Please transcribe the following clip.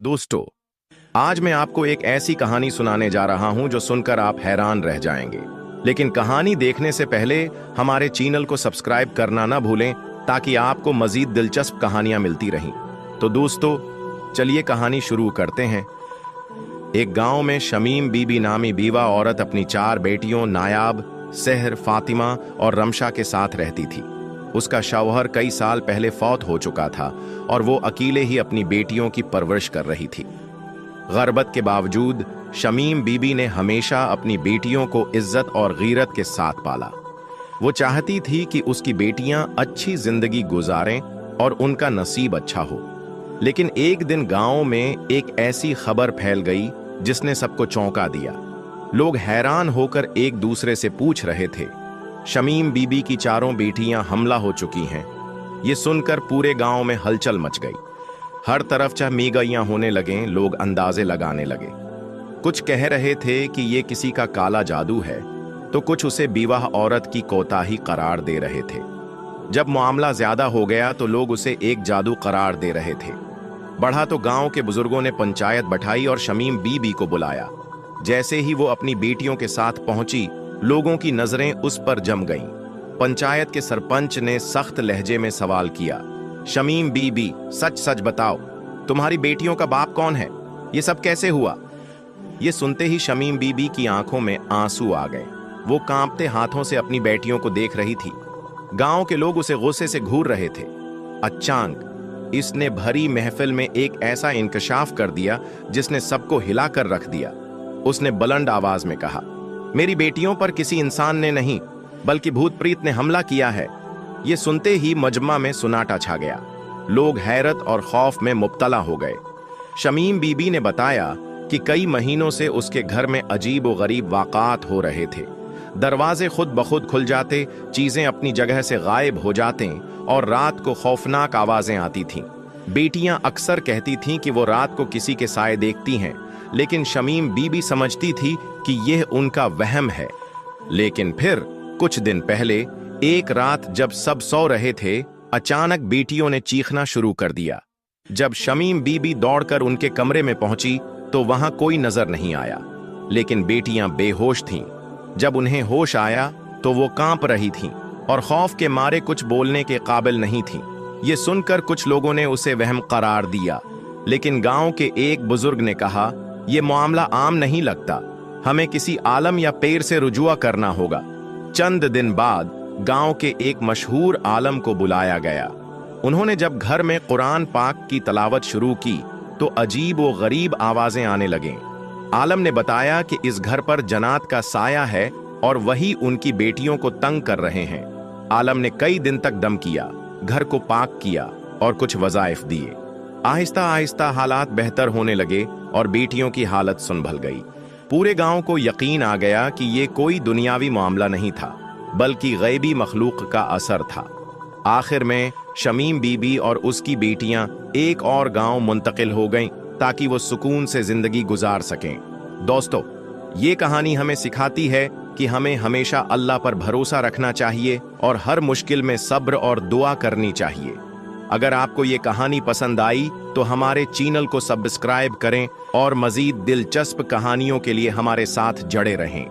दोस्तों, आज मैं आपको एक ऐसी कहानी सुनाने जा रहा हूं जो सुनकर आप हैरान रह जाएंगे। लेकिन कहानी देखने से पहले हमारे चैनल को सब्सक्राइब करना ना भूलें ताकि आपको मजीद दिलचस्प कहानियां मिलती रहें। तो दोस्तों, चलिए कहानी शुरू करते हैं। एक गांव में शमीम बीबी नामी बीवा औरत अपनी 4 बेटियों नायाब, सहर, फातिमा और रमशा के साथ रहती थी। उसका शौहर कई साल पहले फौत हो चुका था और वो अकेले ही अपनी बेटियों की परवरिश कर रही थी। गरबत के बावजूद शमीम बीबी ने हमेशा अपनी बेटियों को इज्जत और गीरत के साथ पाला। वो चाहती थी कि उसकी बेटियां अच्छी जिंदगी गुजारें और उनका नसीब अच्छा हो। लेकिन एक दिन गांव में एक ऐसी खबर फैल गई जिसने सबको चौंका दिया। लोग हैरान होकर एक दूसरे से पूछ रहे थे, शमीम बीबी की 4 बेटियां हमला हो चुकी हैं। ये सुनकर पूरे गांव में हलचल मच गई। हर तरफ चहमीगैयां होने लगे, लोग अंदाजे लगाने लगे। कुछ कह रहे थे कि ये किसी का काला जादू है, तो कुछ उसे विवाह औरत की कोताही करार दे रहे थे। जब मामला ज्यादा हो गया तो लोग उसे एक जादू करार दे रहे थे। बढ़ा तो गांव के बुजुर्गों ने पंचायत बैठाई और शमीम बीबी को बुलाया। जैसे ही वो अपनी बेटियों के साथ पहुंची, लोगों की नजरें उस पर जम गईं। पंचायत के सरपंच ने सख्त लहजे में सवाल किया, शमीम बीबी, सच सच बताओ, तुम्हारी बेटियों का बाप कौन है? ये सब कैसे हुआ? ये सुनते ही शमीम बीबी की आंखों में आंसू आ गए। वो कांपते हाथों से अपनी बेटियों को देख रही थी। गांव के लोग उसे गुस्से से घूर रहे थे। अचानक इसने भरी महफिल में एक ऐसा इंकशाफ कर दिया जिसने सबको हिलाकर रख दिया। उसने बुलंद आवाज में कहा, मेरी बेटियों पर किसी इंसान ने नहीं बल्कि भूत प्रीत ने हमला किया है। ये सुनते ही मजमा में सुनाटा छा गया। लोग हैरत और खौफ में मुब्तला हो गए। शमीम बीबी ने बताया कि कई महीनों से उसके घर में अजीब व गरीब वाक़ात हो रहे थे। दरवाजे खुद बखुद खुल जाते, चीजें अपनी जगह से गायब हो जाते और रात को खौफनाक आवाजें आती थीं। बेटियां अक्सर कहती थीं कि वो रात को किसी के साए देखती हैं, लेकिन शमीम बीबी समझती थी कि यह उनका वहम है। लेकिन फिर कुछ दिन पहले एक रात जब सब सो रहे थे, अचानक बेटियों ने चीखना शुरू कर दिया। जब शमीम बीबी दौड़कर उनके कमरे में पहुंची तो वहां कोई नजर नहीं आया, लेकिन बेटियां बेहोश थीं। जब उन्हें होश आया तो वो कांप रही थीं और खौफ के मारे कुछ बोलने के काबिल नहीं थीं। ये सुनकर कुछ लोगों ने उसे वहम करार दिया, लेकिन गांव के एक बुजुर्ग ने कहा, यह मामला आम नहीं लगता, हमें किसी आलम या पीर से रुजुआ करना होगा। चंद दिन बाद गांव के एक मशहूर आलम को बुलाया गया। उन्होंने जब घर में कुरान पाक की तलावत शुरू की तो अजीब व गरीब आवाजें आने लगें। आलम ने बताया कि इस घर पर जन्नात का साया है और वही उनकी बेटियों को तंग कर रहे हैं। आलम ने कई दिन तक दम किया, घर को पाक किया और कुछ वज़ाइफ दिए। आहिस्ता आहिस्ता हालात बेहतर होने लगे और बेटियों की हालत संभल गई। पूरे गांव को यकीन आ गया कि ये कोई दुनियावी मामला नहीं था, बल्कि गैबी मखलूक का असर था। आखिर में शमीम बीबी और उसकी बेटियां एक और गांव मुंतकिल हो गईं ताकि वो सुकून से जिंदगी गुजार सकें। दोस्तों, ये कहानी हमें सिखाती है कि हमें हमेशा अल्लाह पर भरोसा रखना चाहिए और हर मुश्किल में सब्र और दुआ करनी चाहिए। अगर आपको ये कहानी पसंद आई तो हमारे चैनल को सब्सक्राइब करें और मजीद दिलचस्प कहानियों के लिए हमारे साथ जुड़े रहें।